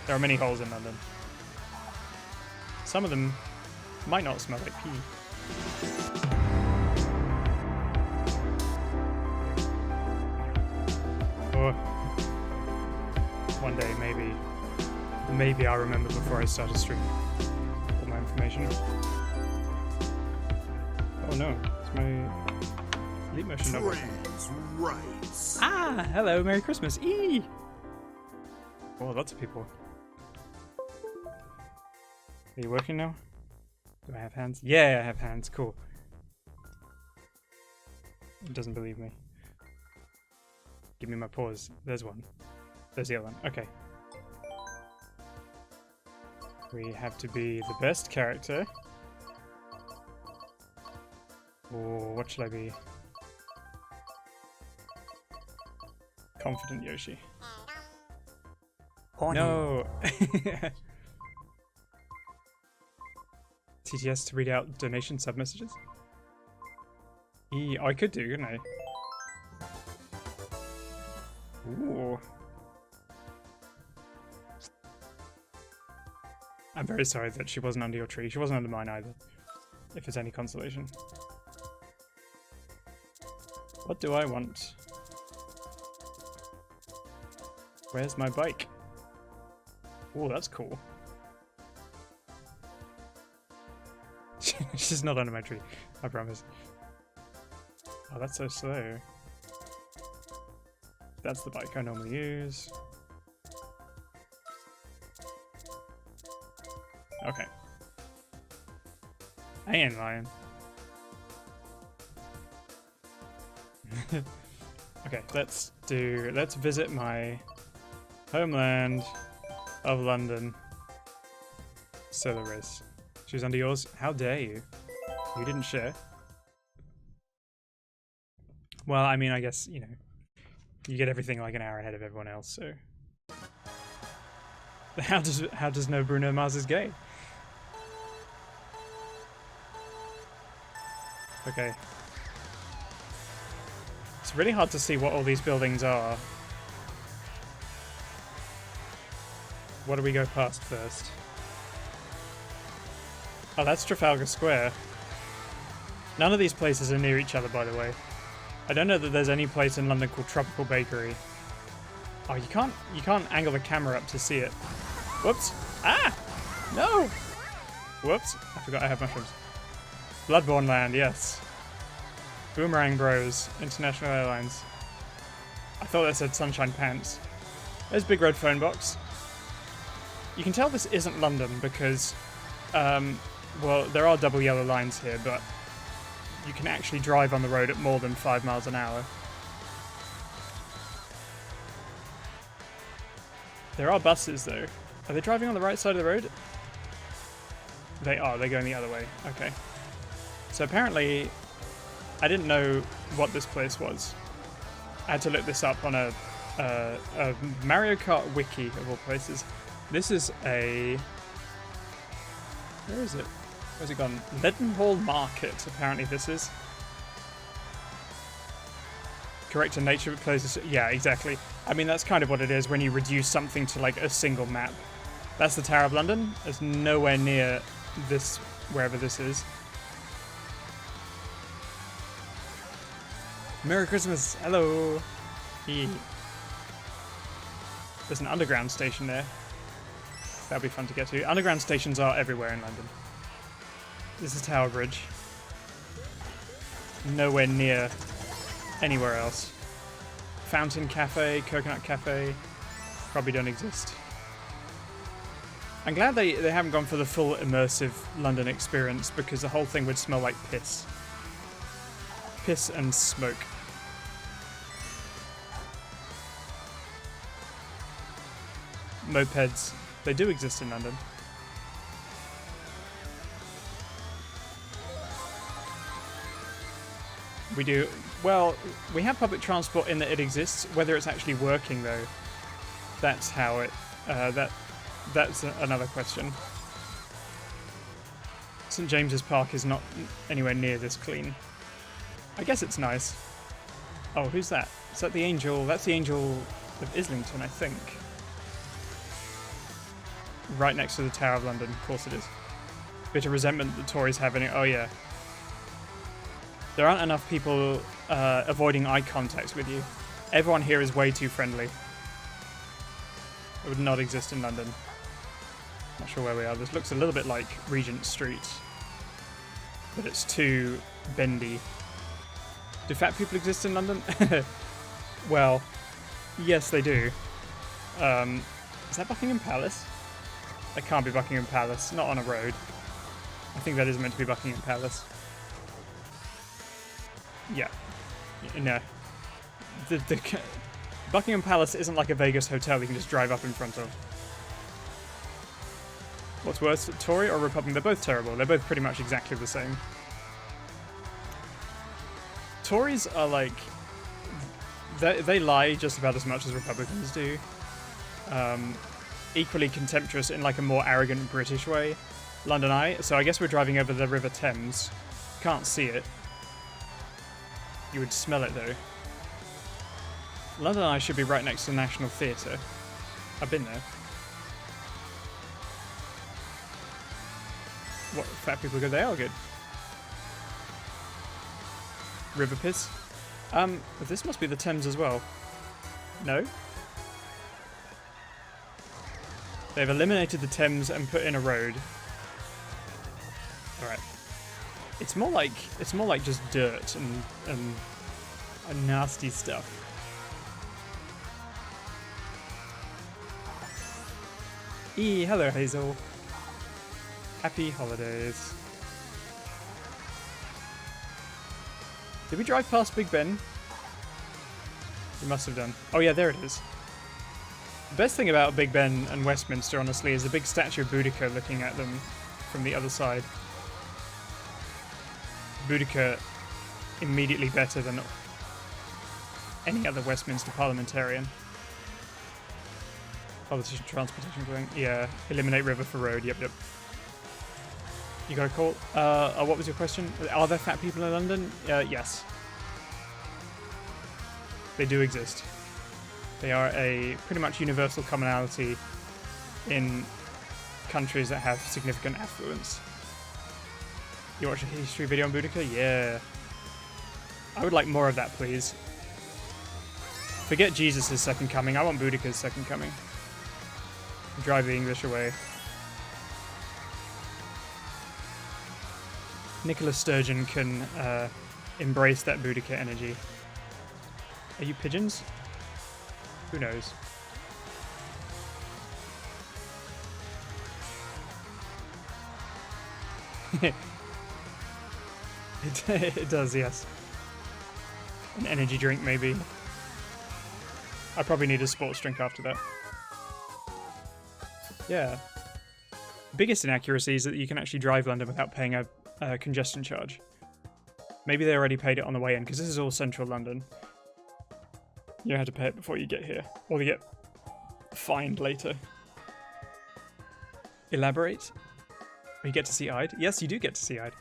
There are many holes in London. Some of them might not smell like pee. Or one day, maybe I'll remember before I start a stream all my information. Oh no, it's my leap motion not working. Ah, hello, Merry Christmas. Eee! Oh, lots of people. Are you working now? Do I have hands? Yeah, I have hands. Cool. It doesn't believe me. Give me my paws. There's one. There's the other one. Okay. We have to be the best character. Or what should I be? Confident Yoshi. No! TTS to read out donation sub-messages? I could do, couldn't I? Ooh. I'm very sorry that she wasn't under your tree. She wasn't under mine either, if it's any consolation. What do I want? Where's my bike? Oh, that's cool. She's not under my tree, I promise. Oh, that's so slow. That's the bike I normally use. Okay. I ain't lying. Okay, let's visit my homeland of London. Solo race. She was under yours? How dare you? You didn't share. Well, I mean, I guess, you know, you get everything like an hour ahead of everyone else, so... How does no Bruno Mars is gay? Okay. It's really hard to see what all these buildings are. What do we go past first? Oh, that's Trafalgar Square. None of these places are near each other, by the way. I don't know that there's any place in London called Tropical Bakery. Oh, you can't angle the camera up to see it. Whoops. Ah! No! Whoops. I forgot I have mushrooms. Bloodborne Land, yes. Boomerang Bros. International Airlines. I thought that said Sunshine Pants. There's Big Red Phone Box. You can tell this isn't London because, well, there are double yellow lines here, but you can actually drive on the road at more than 5 miles an hour. There are buses, though. Are they driving on the right side of the road? They are. They're going the other way. Okay. So apparently, I didn't know what this place was. I had to look this up on a Mario Kart wiki, of all places. This is a... Where is it? Where's it gone? Leadenhall Market, apparently this is. Correct in nature places. Yeah, exactly. I mean, that's kind of what it is when you reduce something to like a single map. That's the Tower of London. It's nowhere near this, wherever this is. Merry Christmas! Hello! There's an underground station there. That'd be fun to get to. Underground stations are everywhere in London. This is Tower Bridge. Nowhere near anywhere else. Fountain Cafe, Coconut Cafe, probably don't exist. I'm glad they haven't gone for the full immersive London experience because the whole thing would smell like piss. Piss and smoke. Mopeds. They do exist in London. We do. Well, we have public transport in that it exists. Whether it's actually working, though, that's how it... That's another question. St James's Park is not anywhere near this clean. I guess it's nice. Oh, who's that? Is that the Angel? That's the Angel of Islington, I think. right next to the Tower of London. Of course it is. Bit of resentment that Tories have in it. Oh yeah. There aren't enough people avoiding eye contact with you. Everyone here is way too friendly. It would not exist in London. Not sure where we are. This looks a little bit like Regent Street, but it's too bendy. Do fat people exist in London? Well, yes, they do. Is that Buckingham Palace? That can't be Buckingham Palace. Not on a road. I think that is meant to be Buckingham Palace. Yeah. No. The Buckingham Palace isn't like a Vegas hotel you can just drive up in front of. What's worse, Tory or Republican? They're both terrible. They're both pretty much exactly the same. Tories are like... They lie just about as much as Republicans do. Equally contemptuous in like a more arrogant British way. London Eye. So I guess we're driving over the River Thames. Can't see it. You would smell it though. London Eye should be right next to the National Theatre. I've been there. What, fat people good? They are good. River piss. This must be the Thames as well. No? They've eliminated the Thames and put in a road. Alright. It's more like just dirt and nasty stuff. Hello Hazel. Happy holidays. Did we drive past Big Ben? We must have done. Oh yeah, there it is. The best thing about Big Ben and Westminster, honestly, is the big statue of Boudica looking at them from the other side. Boudica immediately better than any other Westminster parliamentarian. Politician transportation going. Yeah, eliminate river for road. Yep. You got a call? What was your question? Are there fat people in London? Yes. They do exist. They are a pretty much universal commonality in countries that have significant affluence. You watch a history video on Boudica? Yeah. I would like more of that, please. Forget Jesus' second coming. I want Boudica's second coming. Drive the English away. Nicola Sturgeon can embrace that Boudica energy. Are you pigeons? Who knows? It does, yes. An energy drink, maybe. I probably need a sports drink after that. Yeah. Biggest inaccuracy is that you can actually drive London without paying a congestion charge. Maybe they already paid it on the way in, because this is all central London. You don't have to pay it before you get here. Or you get fined later. Elaborate? You get to see Ide? Yes, you do get to see Ide.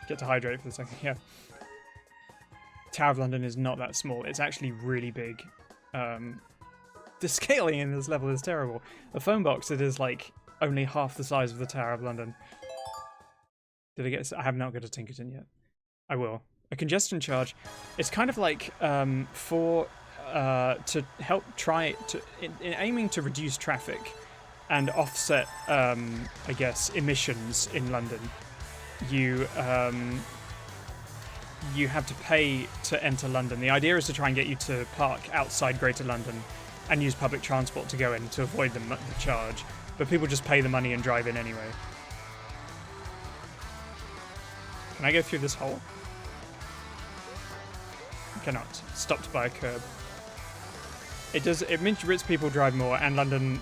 Get to hydrate for the second. Yeah. Tower of London is not that small. It's actually really big. The scaling in this level is terrible. A phone box, it is like only half the size of the Tower of London. Did I get? I have not got a Tinkerton yet. I will. A congestion charge. It's kind of like to help try to in aiming to reduce traffic and offset, I guess, emissions in London. You have to pay to enter London. The idea is to try and get you to park outside Greater London and use public transport to go in to avoid the charge. But people just pay the money and drive in anyway. Can I go through this hole? I cannot. Stopped by a curb. It means rich people drive more, and London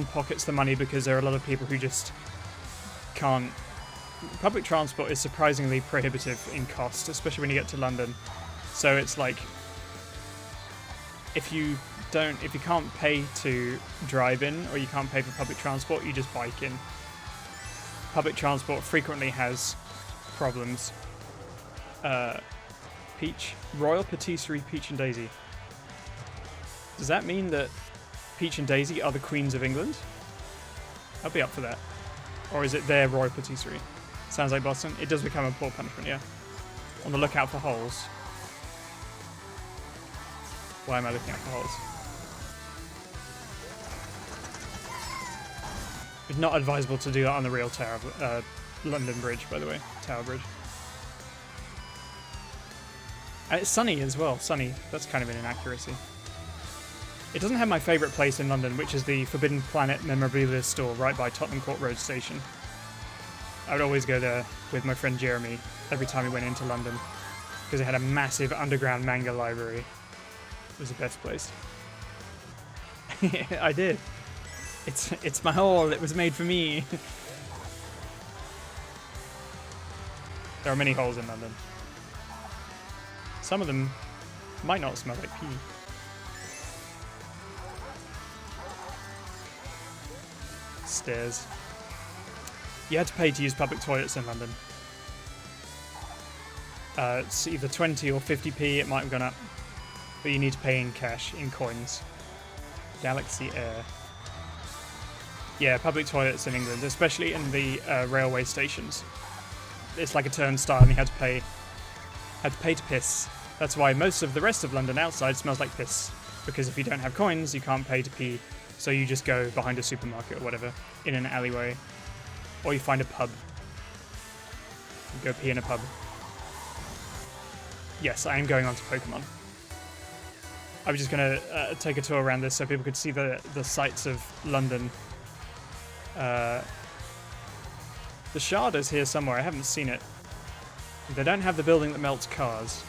pockets the money because there are a lot of people who just can't. Public transport is surprisingly prohibitive in cost, especially when you get to London. So it's like, if you can't pay to drive in, or you can't pay for public transport, you just bike in. Public transport frequently has problems. Peach, Royal Patisserie Peach and Daisy. Does that mean that Peach and Daisy are the queens of England? I'll be up for that. Or is it their royal patisserie? Sounds like Boston. It does become a poor punishment, yeah. On the lookout for holes. Why am I looking out for holes? It's not advisable to do that on the real Tower, London Bridge, by the way. Tower Bridge. And it's sunny as well. Sunny. That's kind of an inaccuracy. It doesn't have my favourite place in London, which is the Forbidden Planet memorabilia store right by Tottenham Court Road Station. I would always go there with my friend Jeremy every time we went into London because it had a massive underground manga library. It was the best place. I did. It's my hole. It was made for me. There are many holes in London. Some of them might not smell like pee. Stairs. You had to pay to use public toilets in London. It's either 20 or 50p, it might have gone up. But you need to pay in cash, in coins. Galaxy Air. Yeah, public toilets in England, especially in the railway stations. It's like a turnstile and you had to pay to piss. That's why most of the rest of London outside smells like piss. Because if you don't have coins, you can't pay to pee. So you just go behind a supermarket or whatever, in an alleyway. Or you find a pub. You go pee in a pub. Yes, I am going on to Pokemon. I was just going to take a tour around this so people could see the sights of London. The Shard is here somewhere. I haven't seen it. They don't have the building that melts cars.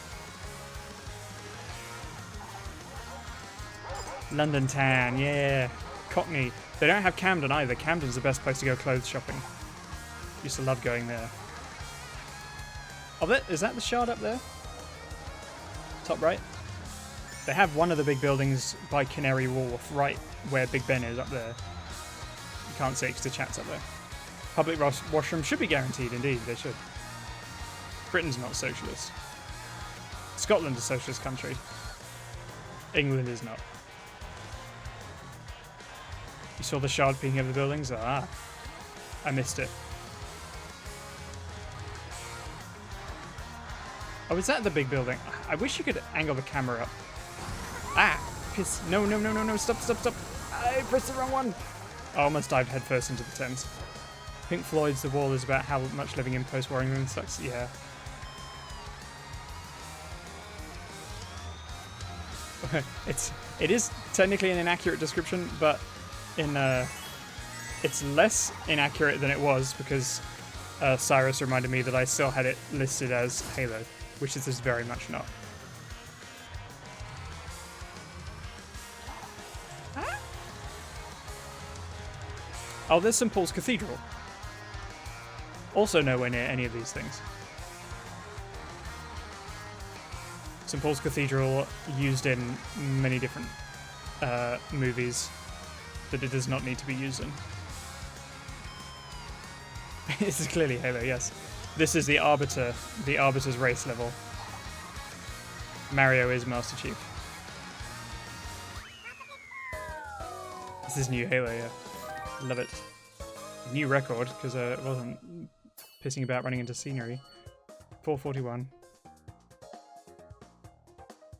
London Town, yeah. Cockney. They don't have Camden either. Camden's the best place to go clothes shopping. Used to love going there. Oh, is that the Shard up there? Top right? They have one of the big buildings by Canary Wharf, right where Big Ben is up there. You can't see it because the chat's up there. Public washroom should be guaranteed, indeed, they should. Britain's not socialist. Scotland's a socialist country. England is not. You saw the Shard peeking over the buildings? Ah, I missed it. Oh, is that the big building? I wish you could angle the camera up. Ah, piss. No, no, no, no, no, stop, stop, stop. I pressed the wrong one. I almost dived headfirst into the Thames. Pink Floyd's The Wall is about how much living in post-war England sucks. Yeah. It is technically an inaccurate description, but it's less inaccurate than it was because Cyrus reminded me that I still had it listed as Halo, which it is very much not. Oh, there's St. Paul's Cathedral. Also nowhere near any of these things. St. Paul's Cathedral used in many different movies that it does not need to be used in. This is clearly Halo, yes. This is the Arbiter's race level. Mario is Master Chief. This is new Halo, yeah. Love it. New record, because it wasn't pissing about running into scenery. 441.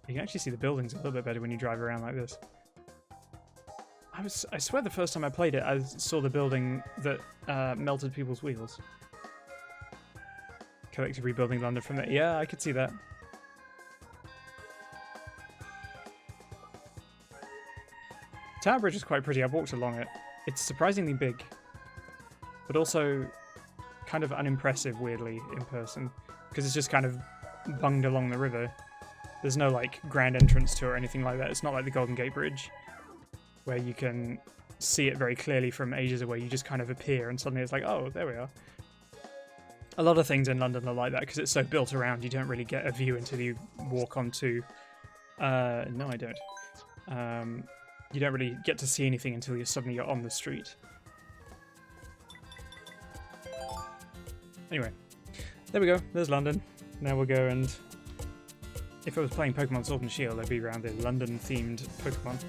You can actually see the buildings a little bit better when you drive around like this. I swear the first time I played it, I saw the building that melted people's wheels. Collective rebuilding London from there. Yeah, I could see that. Tower Bridge is quite pretty. I've walked along it. It's surprisingly big, but also kind of unimpressive, weirdly, in person, because it's just kind of bunged along the river. There's no, like, grand entrance to it or anything like that. It's not like the Golden Gate Bridge, where you can see it very clearly from ages away. You just kind of appear, and suddenly it's like, oh, there we are. A lot of things in London are like that, because it's so built around, you don't really get a view until you walk onto... no, I don't. You don't really get to see anything until you're on the street. Anyway, there we go. There's London. Now we'll go and If I was playing Pokemon Sword and Shield, I'd be around the London-themed Pokemon.